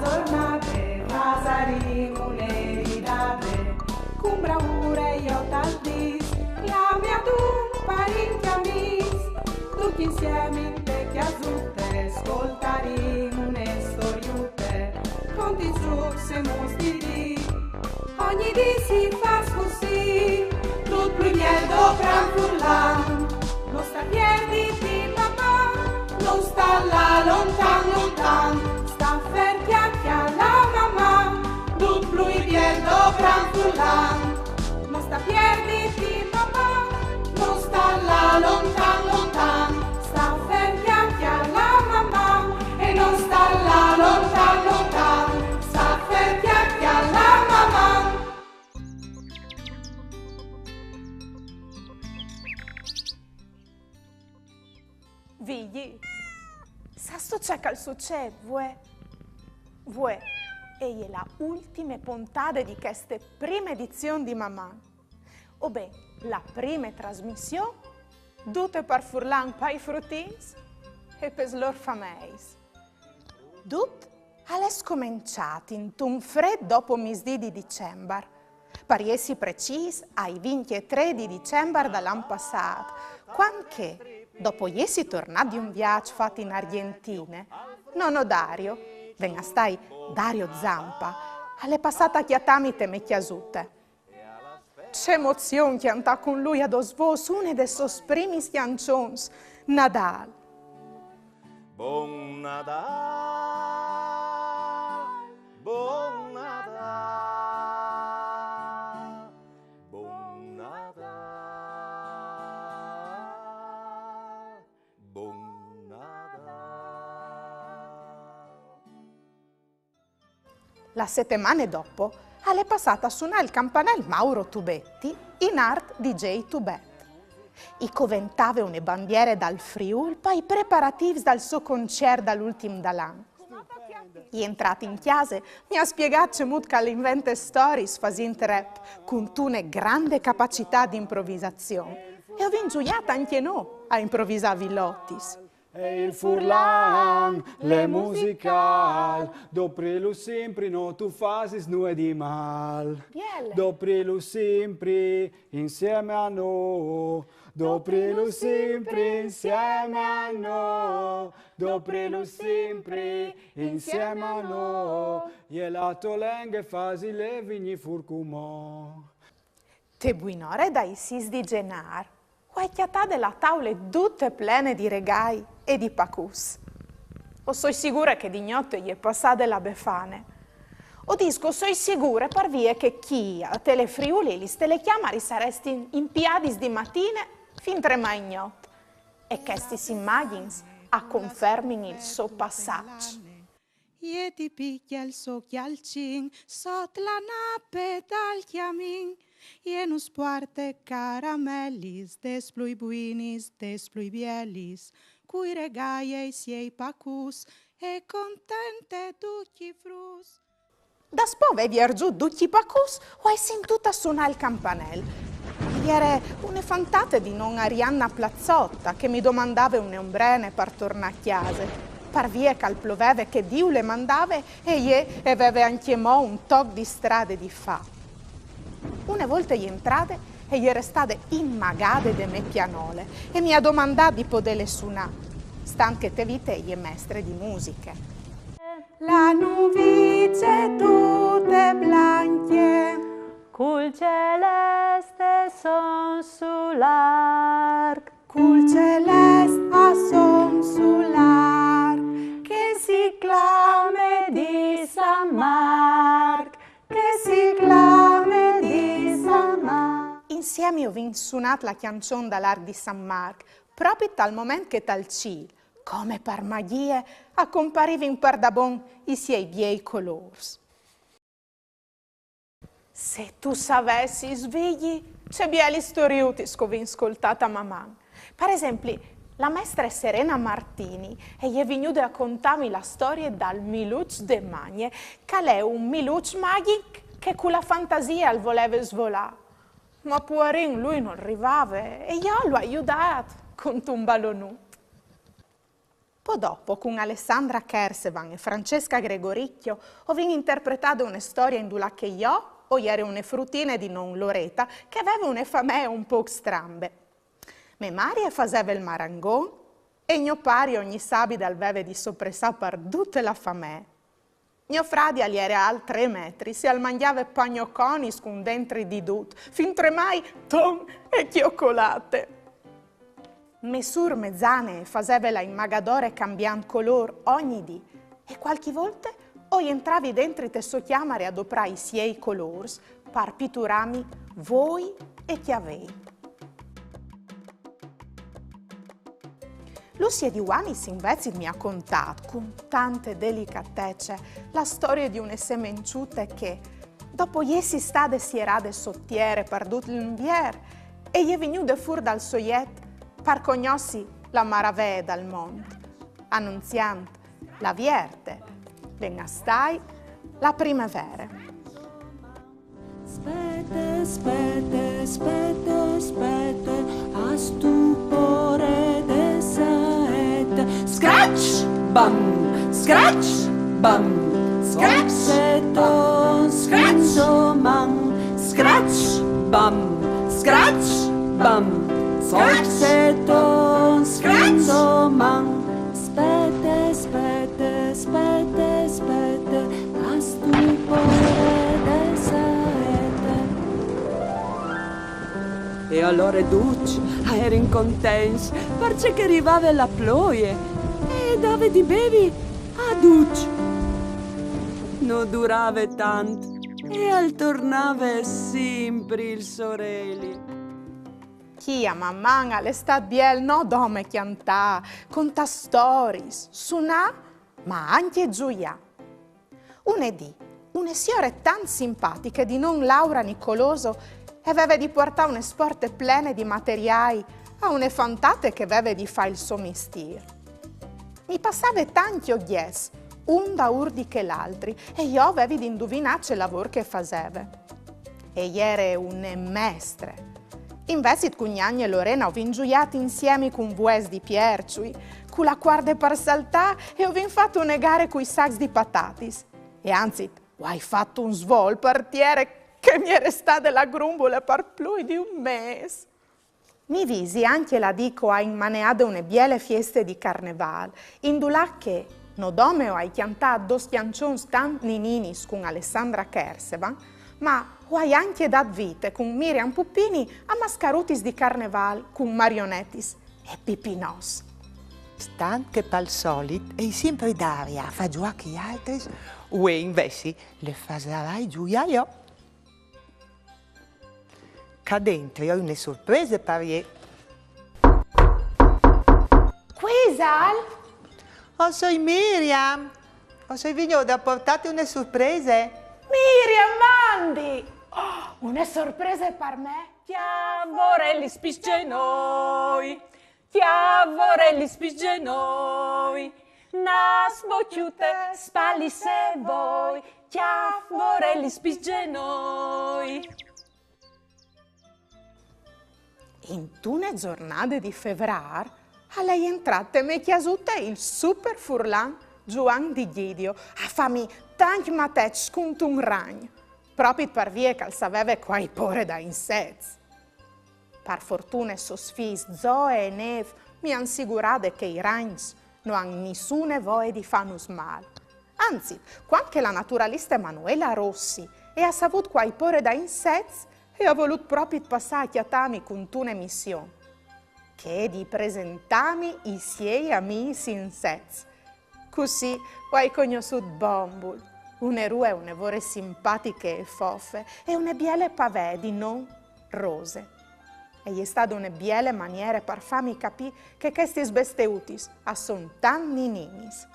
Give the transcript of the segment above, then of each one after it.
giornate, pasaremo un'eridate, con bravura io tal dis, la mia tu parenti amis, tutti insieme in te chiasutte, ascoltaremo une storiute, conti trucs e mostiri, ogni dì si fa così, tutto più miel do gran furlan, non sta piedi di mamma, non sta là lontan lontan, sta fer chiacchia la mamma, tutto più miel do gran furlan, non sta piedi di mamma, non sta là lontan lontan, sta fer chiacchia la mamma, e non sta là lontan lontan, sta fer chiacchia la mamma. Vigli, sa sto c'è che succede, vuoi, e è la ultima puntata di questa prima edizione di Mamma. O beh, la prima trasmissione, tutte per furlan pai fruttins e per lor fameis. Tutto è scominciato in un freddo dopo misdì di dicembre, per essere precisi ai 23 di dicembre dell'anno passato, quando dopo essi tornati di un viaggio fatto in Argentina, nonno Dario, venga stai Dario Zampa, alle passate a chiatamite me chiasute. C'è emozione chiantà con lui ad osvos une de sos primi canzons, Nadal. Buon Nadal, buon Nadal, buon Nadal, buon Nadal. La settimana dopo, è passata a suonare il campanello Mauro Tubetti in art DJ Tubet. I coventave une bandiere dal Friul per i preparativi dal suo concerto dall'ultimo dall'anno. I entrati in chiesa mi ha spiegato che l'invente stories facendo rap con una grande capacità di improvvisazione e ho ingiuiato anche noi a improvvisare villottis. E il furlan, le musical, doprilu sempre, no tu fasis nue di mal. Biele. Doprilu sempre, insieme a noi. Doprilu sempre, insieme a noi. Doprilu sempre, insieme a noi. E la tolenghe fasi le vigni furcumò. Te buinore dai sis di genar, o chiatà della tavole tutte plene di regai e di pacus. O soi sicura che di notte gli è passata la befane. O disco soi sicura per via che chi a telefriuli li stelle chiamari saresti in piadis di mattine fin tre mai notte. E che sti immagini a confermin il suo passaggio. E ti picchia il suo chialcin, sot la nappe dal chiamin. E nus poarte caramellis, desplui buinis, desplui bielis, cui regaies ei pacus, e contente ducchi frus. Da spove vier giù ducchi pacus o hai sentito suonare il campanello. Ieri una fantate di non Arianna Plazzotta che mi domandava un ombrene per tornare a chiesa. Per via che al ploveve che Dio le mandava e ie aveva anche mo un toc di strade di fa. Una volta gli entrate e gli restate immagate de me pianole e mi ha domandato di poterle suonare, stanche te vite gli mestre di musiche. La nuvice tutte blanche, cul celeste son sull'arc, cul celeste a son sull'ar, che si clame di San Marc, che si clame di San Marc. Insieme ho suonato la canzone dall'Ar di San Marc, proprio tal momento che tal ciel, come per magie, a compariva in pardabon i suoi bei colori. Se tu savessi, svegli, c'è bieli storiuti che ho ascoltato a mamma. Per esempio, la maestra Serena Martini è venuta a contarmi la storia dal Miluc de Magne, che è un Miluc magico che con la fantasia voleva svolare. Ma poverin lui non arrivava e io l'ho aiutato con un ballonuto. Poi dopo, con Alessandra Kersevan e Francesca Gregoricchio, ho interpretato una storia in due che io o ieri una fruttine di non Loreta che aveva una famiglia un po' strambe. Me Maria faceva il marangon e mio pari ogni sabato aveva di soppressà per tutta la famiglia. Mio frate era al 3 metri, si al mangiava pagnoconis con dentro di dut, fin tremai ton e chioccolate. Mesur mezzane faceva la immagadore cambiando colore ogni dì e qualche volta o entravi dentro te so chiamare ad operare i siei colori per pitturarmi voi e chiavei. Lucia Di Wanis invece mi ha contato con tante delicatezze la storia di una semenciute che, dopo essi state sierate sottiere per tutto l'invier e gli è venuta fuori dal soiet per conosci la maraviglia del mondo, annunziando la vierte, l'engastai, la primavera. Aspetta, aspetta, aspetta, aspetta, a stupore de saetta. Scratch, bam, scratch, bam, scratch, scratch, man, scratch, bam, scratch, bam, scratch, man. Aspetta, aspetta, aspetta, aspetta, a stupore de saetta. E allora Duc era in contents perché arrivava la ploie e dava di bevi a Duc. Non durava tanto e al tornava sempre il sorelli. Chi a mamma all'estate biel no dome chiantà, conta stories, suonà, ma anche gioia. Unedì, una signora tan simpatica di non Laura Nicoloso aveva di portare un esporte plene di materiali a une fantate che aveva di fare il suo mestiere. Mi passava tanti oghies, un da urdi che l'altri, e io avevo di indovinare il lavoro che faceva. E era un mestre. Invece Cugnani e Lorena ho gioiato insieme con Vues di Pierciui, con la guardia per saltare e ho fatto una gara con i sacchi di patatis. E anzi, ho fatto un svol partiere che mi era stata la grumbola per più di un mese. Mi visi anche la dico a immaneare una biele feste di carneval, in dulà che non dome ho chiantato dos chiancions tant nininis con Alessandra Kersevan, ma ho anche dato vita con Miriam Puppini a mascarutis di carneval con marionettis e pipinos. Stan che pal solit e sempre d'aria fa giù che gli altri, o invece le farai giù io. Che dentro ho una sorpresa per te. Quisal? Oh, sono Miriam. Oh, sono venuta a portarti una sorpresa. Miriam, mandi! Oh, una sorpresa per me? Chiavorelli spicgenoi, chiavorelli spicgenoi, nas bocchiute spalli se voi, chiavorelli spicgenoi. In tune giornate di febbraio, a lei entrate me chiasute il super furlan Gioan di Ghidio, a farmi tanti matech con un ragno, proprio per via che saveva quai pore da insetti. Per fortuna sosfis Zoe e Neve mi han assicurato che i ragni non hanno nessuna voglia di farnos male. Anzi, quando la naturalista Emanuela Rossi ha saputo quai pore da insetti e ha voluto proprio passare a chiatarmi con una missione, che è di presentarmi i suoi amici insetti. Così ho conosciuto Bombul, un'erue e un'evore simpatiche e foffe e una biele pavè di non rose. E è stata una biele maniera per farmi capire che questi sbesteutis sono tan nininis.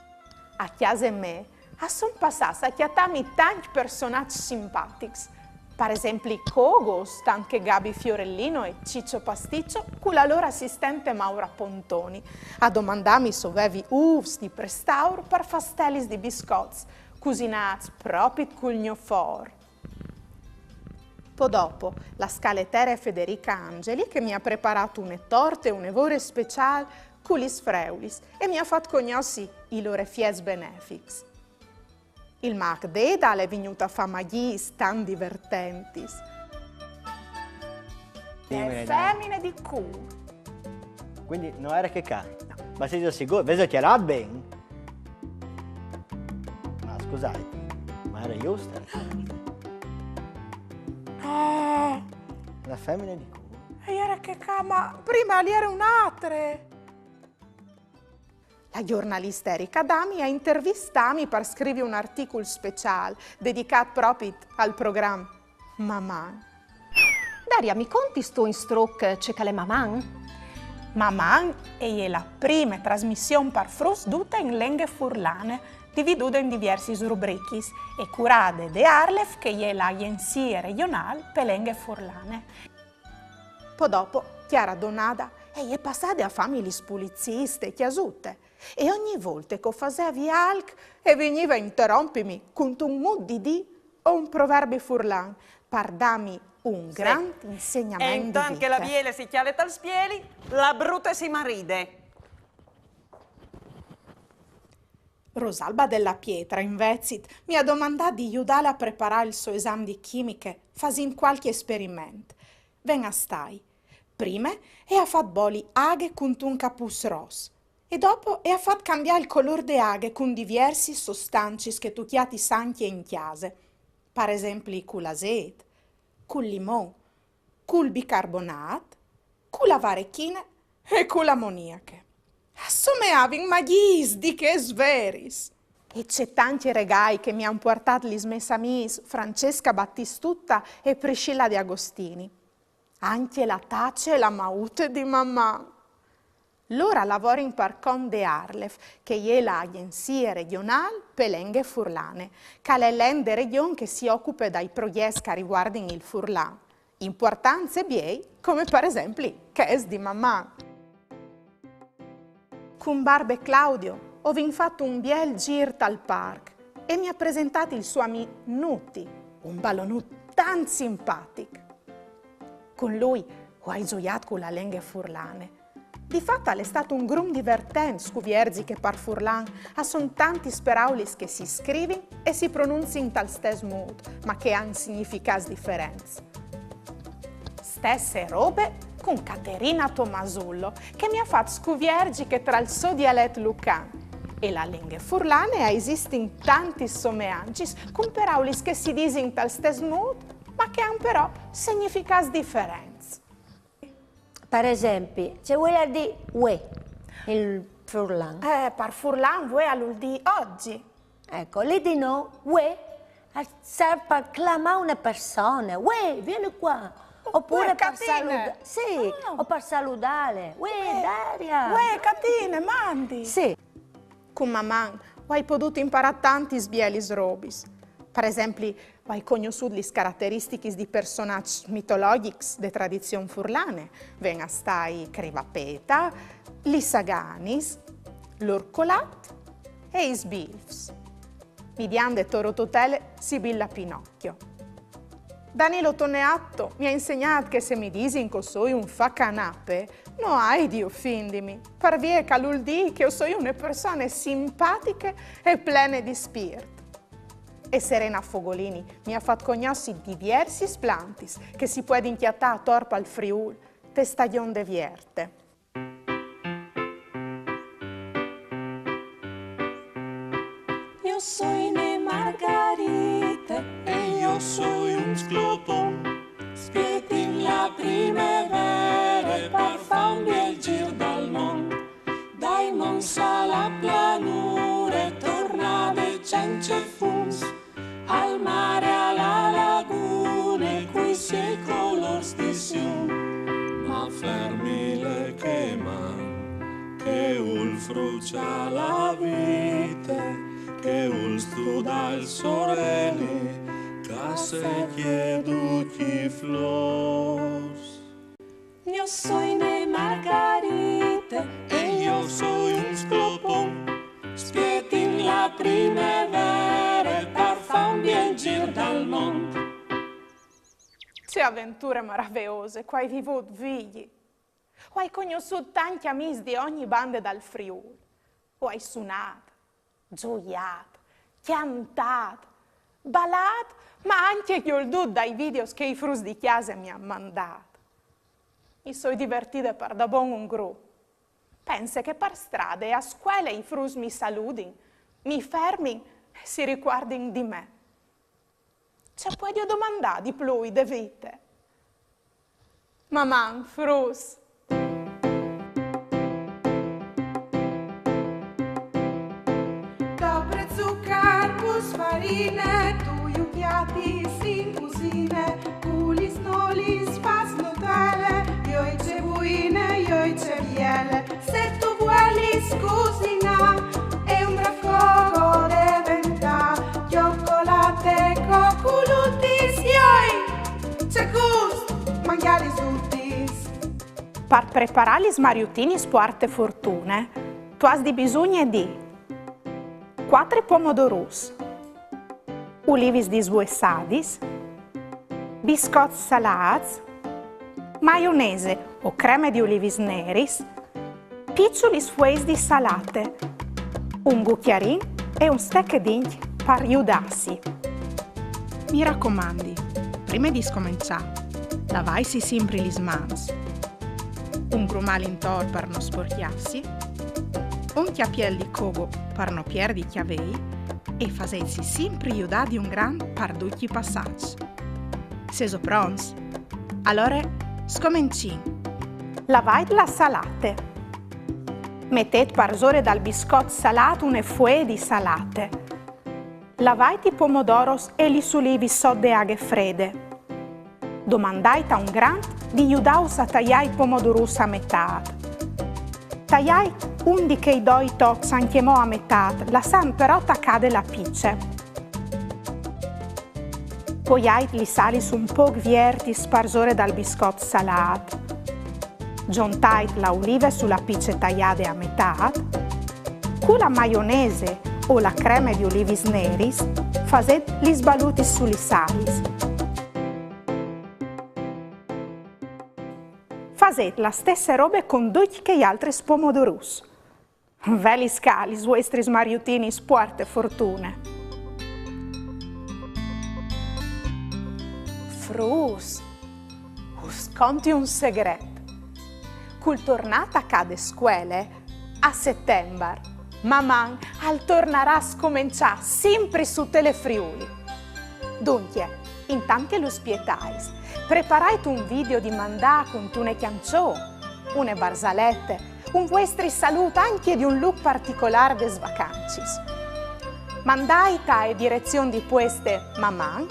A chiesa me, sono passati a chiatarmi tanti personaggi simpatici. Per esempio Cogos, anche Gabi Fiorellino e Ciccio Pasticcio, con la loro assistente Maura Pontoni, a domandarmi se avevi uvs di prestauro per fastellis di biscotti, cucinati proprio col gnofor. Poi dopo, la scalettera Federica Angeli, che mi ha preparato une torte e un evore speciale culis freulis e mi ha fatto conoscere i loro fies benefics. Il Mac Deda è venuto a fare magis tan divertentis. Le femmine di Q. Quindi non era che ca. Ma sei già sicuro? Vedo che era ben. Ma scusate, ma era giusta? Oh, La femmina di Q. e era che ca, ma prima lì era un'altra. La giornalista Erika Dami ha intervistato per scrivere un articolo speciale dedicato proprio al programma Maman. Daria, mi conti sto in stroke c'è che le Maman? Maman è la prima trasmissione per frus tutta in lingue furlane, dividuta in diversi rubrichis e curata de Arlef, che è l'agenzia regionale per lingue furlane. Poi dopo, Chiara Donada è passata a famiglie spoliziste, chiasute, e ogni volta che facevi alc e veniva a interrompimi con un mood di o un proverbio furlan, per darmi un grande insegnamento E di intanto vita. che la biele si chiale tal spieli, la brutta si maride. Rosalba della Pietra, invece, mi ha domandato di aiutarla a preparare il suo esame di chimiche, facendo qualche esperimento. Ven a stai. Prima e ha fatto boli aghe con un capus rosso e dopo e ha fatto cambiare il colore de aghe con diversi sostanci che tu chiati sanchi in chiase. Per esempio, con l'azeto, con il limone, con il bicarbonato, con la varechina e con l'ammoniache. Assomeavi magis di che sveris. E c'è tanti regali che mi hanno portato gli smessamis Francesca Battistutta e Priscilla Di Agostini. Anche la tace e la maute di mamma. L'ora lavoro in Parcon de Arlef, che è l'agenzia regionale per lingue furlane, che è l'ente regione che si occupa dai progetti che riguardano il furlan. Importanze biei, come per esempio che è di mamma. Con Barbe e Claudio ho fatto un bel giro al parco e mi ha presentato il suo amico Nutti, un ballonut tan simpatico. Con lui ho gioiato con la lingua furlane. Di fatto è stato un grum divertente scuvierzi che par furlan sono tanti speraulis che si scrivono e si pronunciano in tal stesso modo, ma che hanno significati differenti. Stesse robe con Caterina Tomasullo, che mi ha fatto scuviergi che tra il suo dialetto lucano e la lingua furlane esistono tanti somiglianze con paraulis che si dicono in tal stesso modo, ma che hanno però significati differenti. Per esempio, c'è quella di ue, il furlan. Per furlan ue all'uldi oggi. Ecco, lì di no, ue serve per chiamare una persona. Ue, vieni qua. Oppure per salutare. Sì, o per salutare. Ue, Daria. Ue, Catine, mandi. Sì. Con mamma hai potuto imparare tanti sbielis robis. Per esempio, hai conosciuto le caratteristiche di personaggi mitologici di tradizione furlane. Ven a stai Crivapeta, l'Issaganis, l'Orcolat e i Sbilfs. Midiande Toro Totele, Sibilla Pinocchio. Danilo Toneatto mi ha insegnato che se mi disin che sono un facanape, non hai di offendimi, per via che vuol dire che sono una persona simpatica e piena di spirito. E Serena Fogolini mi ha fatto conoscere diversi splantis che si può inchiattare a torpa al Friul, te stagione de vierte. Io soy ne Margarite e io soy un sclopon. spieti in la primavera per fa un bel gir dal mondo. Dai mons alla planura tornate cence fums al mare alla laguna qui si è colors di sium. Ma fermi le che ul frucia la vita, che ul studa il sorelli, ca se chiedu chi flors. Io soy ne Margarite e io soy un sclopon. spieti in la primavera per fa un bel gir dal mondo. C'è avventure meravigliose, qua hai vivuto vigli. Ho conosciuto tanti amici di ogni banda dal Friuli. Ho suonato, gioiato, cantato, ballato, ma anche chiolduto dai video che i frus di chiesa mi hanno mandato. Mi sono divertita per da buon un gruppo. Pensa che per strada e a scuola i frus mi salutino, mi fermino e si riguardino di me. C'è poi di domandare di più di vite. Mamma, frus. Dobre zuccar, pus farine, tu iuchiati sin cusine, culis nolis fas nutele, io c'è buine, io c'è miele. Se tu vuoi scusina, è un raffogo de ventà, cioccolate, coculutis, io c'è gust, mangiali sutis. Per preparare gli smariutini sparte fortune, tu hai di bisogno di 4 pomodorus, ulivis disvuessadis, biscotti salati, maionese o creme di ulivis neris, piccoli sfuesi di salate, un cucchiarin e un stecchedin per aiutarsi. Mi raccomandi, prima di scominciare, lavai-si sempre le mani, un grumale intorno per non sporchiarsi, un chiappiel di cogo per non perdere i chiavei e fasetsi sempre aiutare di un gran per tutti i passaggi. Siete pronti? Allora, scominciamo. Lavai la salate. Mettete parzore dal biscotto salato un fue di salate. Lavai i pomodoros e li sulivi sotto aghe fredde. Domandai a un gran di aiutaus a tagliare i pomodorus a metà. Tagliai un di che i doi tocs anchiemò a metà, lasciando però attaccare la picce. Poi li sali su un po' vierti sparzore dal biscotto salato. Giuntai la olive sulla picce tagliate a metà. Con la maionese o la crema di ulivis neris, faset li sbaluti sugli salis. Faset la stessa roba con tutti gli altri pomodorus. Veli scali, vostri smariutini sport e fortune. Frus, sconti un segreto. Col tornata cade scuole a settembre, mamma al tornerà a scominciare sempre su Telefriuli. Dunque, intanto lo spietais, preparai un video di mandà con tune chianciò, une barzalette, un vostri saluto anche di un look particolare des vacancis. Mandai tae direzione di queste mamma,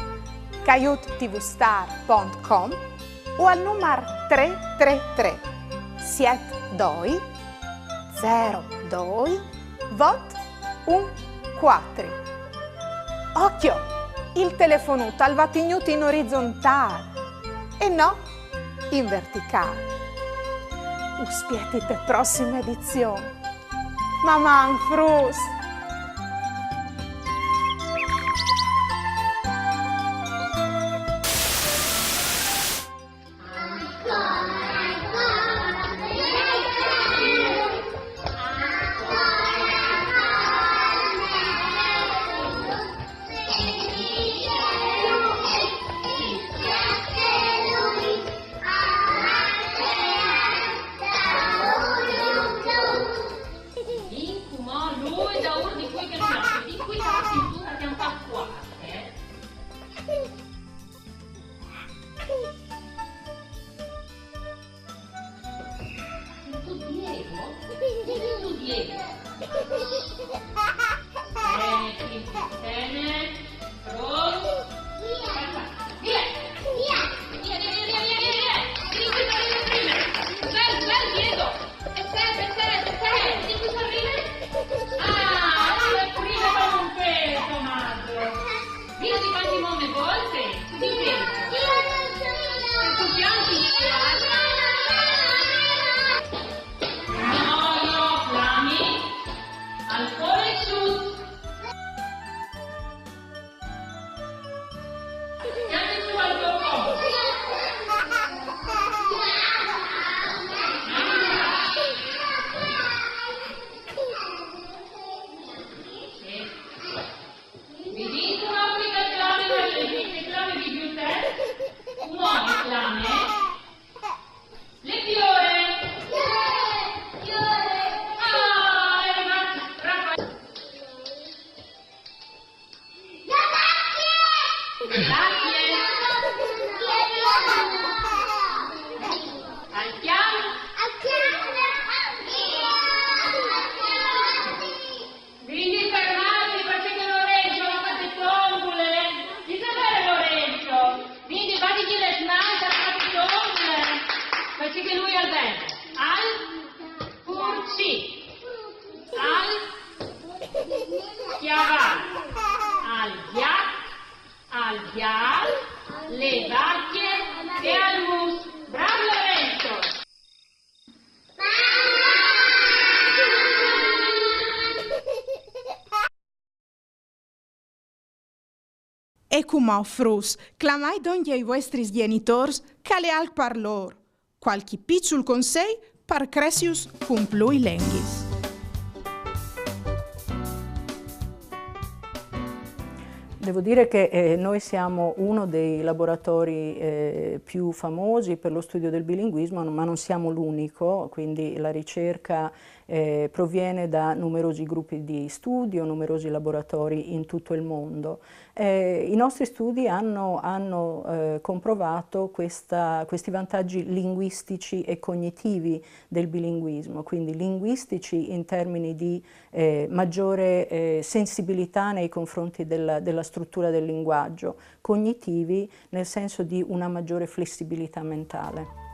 caiuttvstar.com o al numero 333 72 02 vot 14. Occhio, il telefonuto al va tenuto in orizzontale e no in verticale. Uspietite prossima edizione. Mamma frus. Lui da occhi avanti, al ghial, le vacche e al mus. Bravo Lorenzo! E cum au frus, clamai donde ai vostris genitors, ca le alc parlor. Qualchi picciul consei, par cresius cum plui lenghis. Devo dire che noi siamo uno dei laboratori più famosi per lo studio del bilinguismo, ma non siamo l'unico, quindi la ricerca proviene da numerosi gruppi di studio, numerosi laboratori in tutto il mondo. I nostri studi hanno comprovato questi vantaggi linguistici e cognitivi del bilinguismo, quindi linguistici in termini di maggiore sensibilità nei confronti della struttura del linguaggio, cognitivi nel senso di una maggiore flessibilità mentale.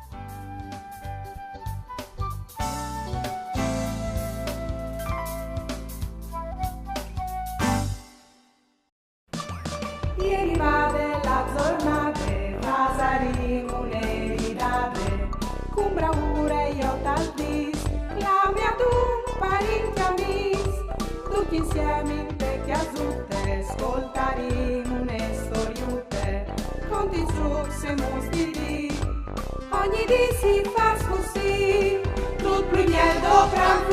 Ieri va della giornate, pasaremo un'eridate, con bravura io tal dis, la mia tu parenti amis, tutti insieme in te chiasutte, ascoltaremo une storiute, conti su se mostri, ogni di si fa così, tutto il miedo gran